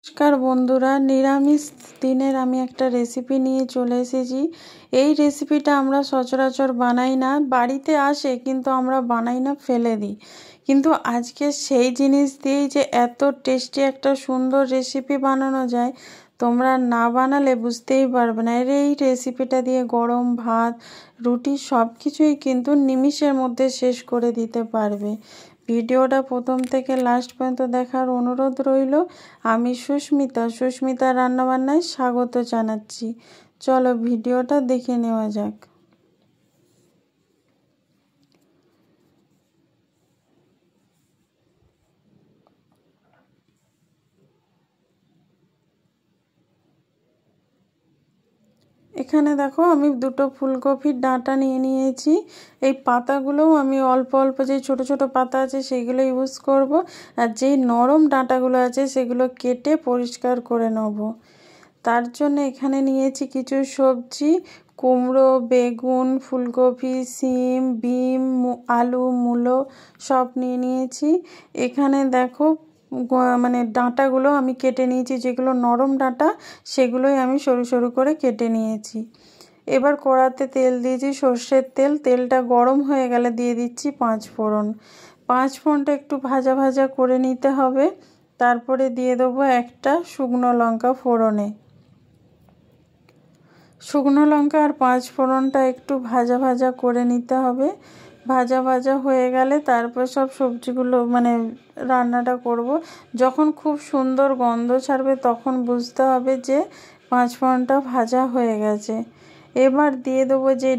নমস্কার বন্ধুরা, নিরামিষ দিনের আমি একটা রেসিপি নিয়ে চলে এসেছি। এই রেসিপিটা আমরা সচরাচর বানাই না, বাড়িতে আসে কিন্তু আমরা বানাই না, ফেলে দিই। কিন্তু আজকে সেই জিনিস দিয়েই যে এত টেস্টি একটা সুন্দর রেসিপি বানানো যায়, তোমরা না বানালে বুঝতেই পারবে না। এই রেসিপিটা দিয়ে গরম ভাত, রুটি সব কিছুই কিন্তু নিমিষের মধ্যে শেষ করে দিতে পারবে। ভিডিওটা প্রথম থেকে লাস্ট পর্যন্ত দেখার অনুরোধ রইল। আমি সুস্মিতা রান্নাবান্নায় স্বাগত জানাচ্ছি। চলো ভিডিওটা দেখে নেওয়া যাক। এখানে দেখো আমি দুটো ফুলকপির ডাঁটা নিয়ে নিয়েছি। এই পাতাগুলোও আমি অল্প অল্প, যে ছোট ছোট পাতা আছে সেগুলো ইউজ করব, আর যেই নরম ডাঁটাগুলো আছে সেগুলো কেটে পরিষ্কার করে নেব। তার জন্য এখানে নিয়েছি কিছু সবজি: কুমড়ো, বেগুন, ফুলকপি, সিম, বিম, আলু, মূলো সব নিয়ে নিয়েছি। এখানে দেখো মানে ডাঁটাগুলো আমি কেটে নিয়েছি, যেগুলো নরম ডাঁটা সেগুলোই আমি সরু সরু করে কেটে নিয়েছি। এবার কড়াতে তেল দিয়েছি, সর্ষের তেল। তেলটা গরম হয়ে গেলে দিয়ে দিচ্ছি পাঁচফোড়নটা একটু ভাজা ভাজা করে নিতে হবে। তারপরে দিয়ে দেবো একটা শুকনো লঙ্কা ফোড়নে। শুকনো লঙ্কা আর পাঁচফোড়নটা একটু ভাজা ভাজা করে নিতে হবে। ভাজা ভাজা হয়ে গেলে তারপর সব সবজিগুলো মানে রান্নাটা করব। যখন খুব সুন্দর গন্ধ ছাড়বে তখন বুঝতে হবে যে পাঁচফোড়নটা ভাজা হয়ে গেছে। এবার দিয়ে দেবো যে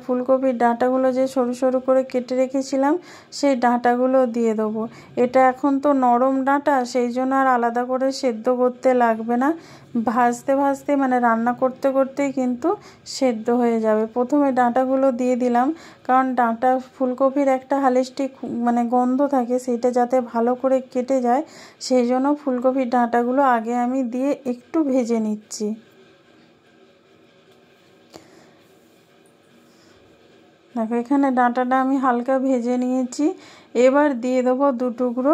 ফুলকপির ডাঁটাগুলো যে সরু সরু করে কেটে রেখেছিলাম, সেই ডাঁটাগুলো দিয়ে দেবো। এটা এখন তো নরম ডাঁটা, সেই জন্য আর আলাদা করে সেদ্ধ করতে লাগবে না। ভাজতে ভাজতে মানে রান্না করতে করতেই কিন্তু সেদ্ধ হয়ে যাবে। প্রথমে ডাঁটাগুলো দিয়ে দিলাম, কারণ ফুলকপির একটা হালিস্টিক মানে গন্ধ থাকে, সেটা যাতে ভালো করে কেটে যায়, সেই জন্য ফুলকপির ডাঁটাগুলো আগে আমি দিয়ে একটু ভেজে নিচ্ছি। দেখো এখানে ডাঁটাটা আমি হালকা ভেজে নিয়েছি। এবার দিয়ে দেবো 2 টুকরো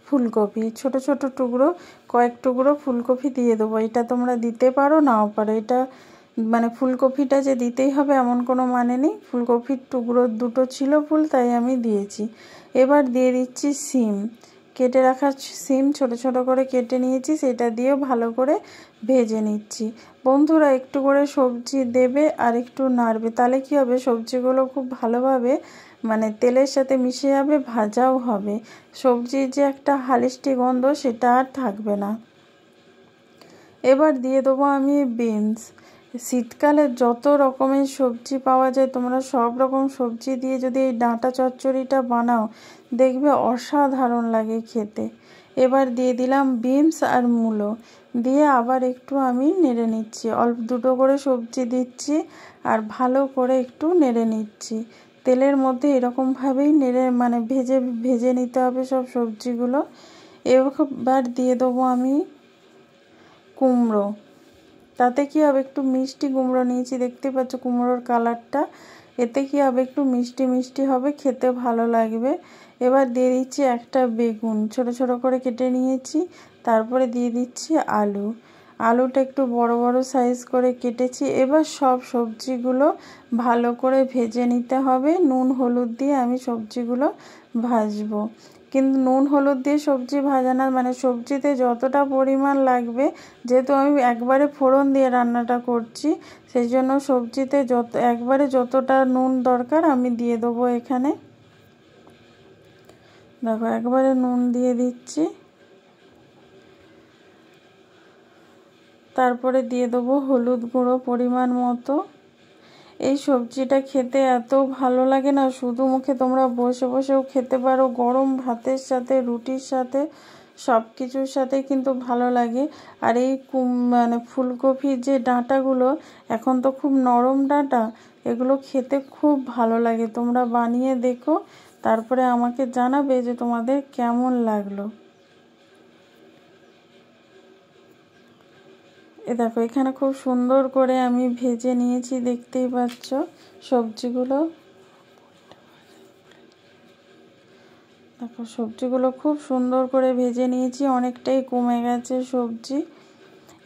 ফুলকপি, ছোট ছোট টুকরো, কয়েক টুকরো ফুলকপি দিয়ে দেবো। এটা তোমরা দিতে পারো নাও পারো, এটা মানে ফুলকপিটা যে দিতেই হবে এমন কোনো মানে নেই। ফুলকপির টুকরো দুটো ছিল ফুল, তাই আমি দিয়েছি। এবার দিয়ে দিচ্ছি সিম, কেটে রাখা সিম ছোট ছোট করে কেটে নিয়েছি, সেটা দিয়েও ভালো করে ভেজে নিচ্ছি। বন্ধুরা, একটু করে সবজি দেবে আর একটু নাড়বে, তাহলে কি হবে, সবজিগুলো খুব ভালোভাবে মানে তেলের সাথে মিশে যাবে, ভাজাও হবে। সবজির যে একটা হালিস্টি গন্ধ সেটা আর থাকবে না। এবার দিয়ে দেবো আমি বিনস। শীতকালে যত রকমের সবজি পাওয়া যায়, তোমরা সব রকম সবজি দিয়ে যদি এই ডাঁটা চচ্চড়িটা বানাও, দেখবে অসাধারণ লাগে খেতে। এবার দিয়ে দিলাম বিনস আর মূলো, দিয়ে আবার একটু আমি নেড়ে নিচ্ছি। অল্প দুটো করে সবজি দিচ্ছি আর ভালো করে একটু নেড়ে নিচ্ছি। তেলের মধ্যে এরকমভাবেই নেড়ে মানে ভেজে নিতে হবে সব সবজিগুলো। এবার দিয়ে দেবো আমি কুমড়ো। তাতে কি হবে, একটু মিষ্টি কুমড়ো নিয়েছি, দেখতে পাচ্ছ কুমড়োর কালারটা। এতে কি হবে, একটু মিষ্টি মিষ্টি হবে, খেতে ভালো লাগবে। এবার দিয়ে দিচ্ছি একটা বেগুন, ছোট ছোট করে কেটে নিয়েছি। তারপরে দিয়ে দিচ্ছি আলুটা একটু বড় বড় সাইজ করে কেটেছি। এবার সব সবজিগুলো ভালো করে ভেজে নিতে হবে। নুন হলুদ দিয়ে আমি সবজিগুলো ভাজবো। কিন্তু নুন হলুদ দিয়ে সবজি ভাজানো মানে সবজিতে যতটা পরিমাণ লাগবে, যেহেতু আমি একবারে ফোড়ন দিয়ে রান্নাটা করছি, সেই জন্য সবজিতে একবারে যতটা নুন দরকার আমি দিয়ে দেবো এখানে। দেখো একবারে নুন দিয়ে দিচ্ছি। তারপরে দিয়ে দেবো হলুদ গুঁড়ো পরিমাণ মতো। এই সবজিটা খেতে এত ভালো লাগে না, শুধু মুখে তোমরা বসে বসেও খেতে পারো, গরম ভাতের সাথে, রুটির সাথে, সব কিছুর সাথে কিন্তু ভালো লাগে। আর এই মানে ফুলকপির যে ডাঁটাগুলো এখন তো খুব নরম ডাঁটা, এগুলো খেতে খুব ভালো লাগে। তোমরা বানিয়ে দেখো, তারপরে আমাকে জানাবে যে তোমাদের কেমন লাগলো। দেখো এখানে খুব সুন্দর করে আমি ভেজে নিয়েছি, দেখতেই পাচ্ছ সবজিগুলো। দেখো সবজিগুলো খুব সুন্দর করে ভেজে নিয়েছি, অনেকটাই কমে গেছে সবজি।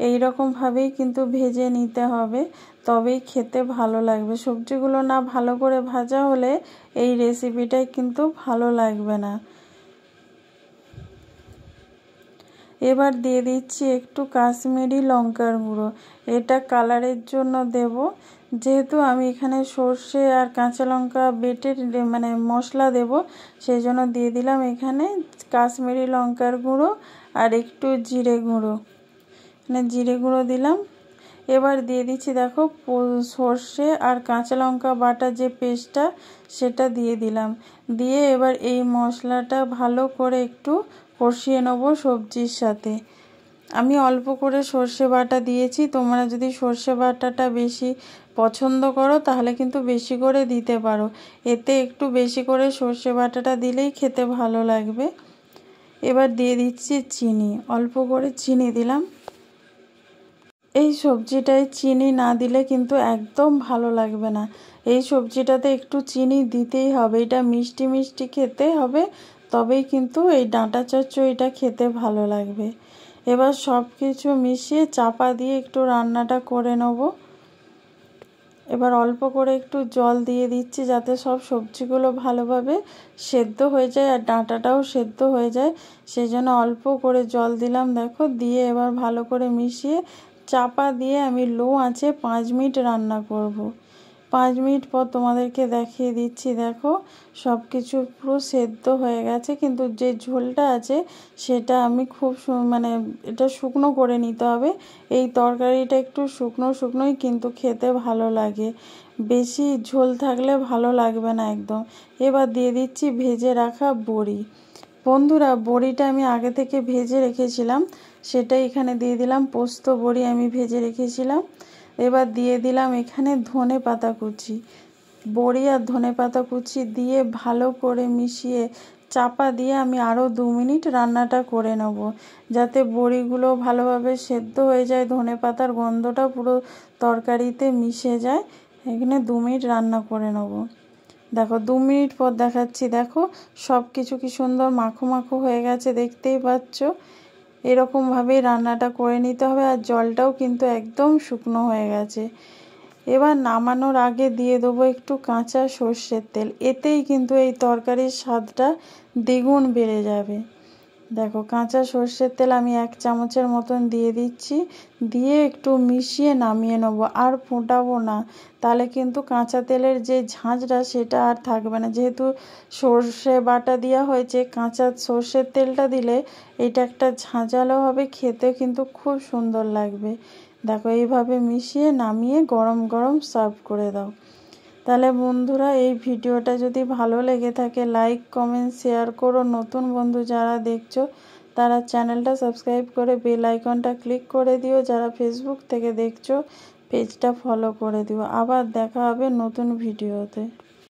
এই রকমভাবেই কিন্তু ভেজে নিতে হবে, তবেই খেতে ভালো লাগবে। সবজিগুলো না ভালো করে ভাজা হলে এই রেসিপিটাই কিন্তু ভালো লাগবে না। এবার দিয়ে দিচ্ছি একটু কাশ্মীরি লঙ্কার গুঁড়ো, এটা কালারের জন্য দেব। যেহেতু আমি এখানে সর্ষে আর কাঁচা লঙ্কা বেটে মানে মশলা দেব, সেই জন্য দিয়ে দিলাম এখানে কাশ্মীরি লঙ্কার গুঁড়ো আর একটু জিরে গুঁড়ো, মানে জিরে গুঁড়ো দিলাম। এবার দিয়ে দিচ্ছি দেখো সর্ষে আর কাঁচা লঙ্কা বাটা যে পেস্টটা, সেটা দিয়ে দিলাম। দিয়ে এবার এই মশলাটা ভালো করে একটু কষিয়ে নেব সবজির সাথে। আমি অল্প করে সর্ষে বাটা দিয়েছি, তোমরা যদি সর্ষে বাটাটা বেশি পছন্দ করো তাহলে কিন্তু বেশি করে দিতে পারো। এতে একটু বেশি করে সর্ষে বাটাটা দিলেই খেতে ভালো লাগবে। এবার দিয়ে দিচ্ছি চিনি, অল্প করে চিনি দিলাম। এই সবজিটায় চিনি না দিলে কিন্তু একদম ভালো লাগবে না। এই সবজিটাতে একটু চিনি দিতেই হবে, এটা মিষ্টি মিষ্টি খেতে হবে, তবেই কিন্তু এই ডাঁটা চচ্চড়িটা খেতে ভালো লাগবে। এবার সব কিছু মিশিয়ে চাপা দিয়ে একটু রান্নাটা করে নেব। এবার অল্প করে একটু জল দিয়ে দিচ্ছি যাতে সব সবজিগুলো ভালোভাবে সেদ্ধ হয়ে যায় আর ডাঁটাটাও সেদ্ধ হয়ে যায়, সেই জন্য অল্প করে জল দিলাম। দেখো দিয়ে এবার ভালো করে মিশিয়ে চাপা দিয়ে আমি লো আঁচে 5 মিনিট রান্না করব। 5 মিনিট পর তোমাদেরকে দেখিয়ে দিচ্ছি। দেখো সব কিছু পুরো সেদ্ধ হয়ে গেছে, কিন্তু যে ঝোলটা আছে সেটা আমি খুব মানে এটা শুকনো করে নিতে হবে। এই তরকারিটা একটু শুকনো শুকনোই কিন্তু খেতে ভালো লাগে, বেশি ঝোল থাকলে ভালো লাগবে না একদম। এবার দিয়ে দিচ্ছি ভেজে রাখা বড়ি। বন্ধুরা বড়িটা আমি আগে থেকে ভেজে রেখেছিলাম, সেটা এখানে দিয়ে দিলাম। পোস্ত বড়ি আমি ভেজে রেখেছিলাম। এবার দিয়ে দিলাম এখানে ধনে পাতা কুচি। বড়ি আর ধনে পাতা কুচি দিয়ে ভালো করে মিশিয়ে চাপা দিয়ে আমি আরও 2 মিনিট রান্নাটা করে নেব, যাতে বড়িগুলো ভালোভাবে সেদ্ধ হয়ে যায়, ধনে পাতার গন্ধটা পুরো তরকারিতে মিশে যায়। এখানে 2 মিনিট রান্না করে নেব। দেখো 2 মিনিট পর দেখাচ্ছি। দেখো সব কিছু কি সুন্দর মাখো মাখো হয়ে গেছে, দেখতেই পাচ্ছ। এরকমভাবেই রান্নাটা করে নিতে হবে, আর জলটাও কিন্তু একদম শুকনো হয়ে গেছে। এবার নামানোর আগে দিয়ে দেবো একটু কাঁচা সর্ষের তেল, এতেই কিন্তু এই তরকারির স্বাদটা দ্বিগুণ বেড়ে যাবে। দেখো কাঁচা সর্ষের তেল আমি 1 চামচের মতন দিয়ে দিচ্ছি, দিয়ে একটু মিশিয়ে নামিয়ে নেবো। আর ফোটাবো না, তাহলে কিন্তু কাঁচা তেলের যে ঝাঁঝটা সেটা আর থাকবে না। যেহেতু সর্ষে বাটা দেওয়া হয়েছে, কাঁচা সর্ষের তেলটা দিলে এটা একটা ঝাঁঝালো হবে, খেতে কিন্তু খুব সুন্দর লাগবে। দেখো এইভাবে মিশিয়ে নামিয়ে গরম গরম সার্ভ করে দাও। তাহলে বন্ধুরা এই ভিডিওটা যদি ভালো লেগে থাকে লাইক কমেন্ট শেয়ার করো। নতুন বন্ধু যারা দেখছো তারা চ্যানেলটা সাবস্ক্রাইব করে বেল আইকনটা ক্লিক করে দিও। যারা ফেসবুক থেকে দেখছো পেজটা ফলো করে দিও। আবার দেখা হবে নতুন ভিডিওতে।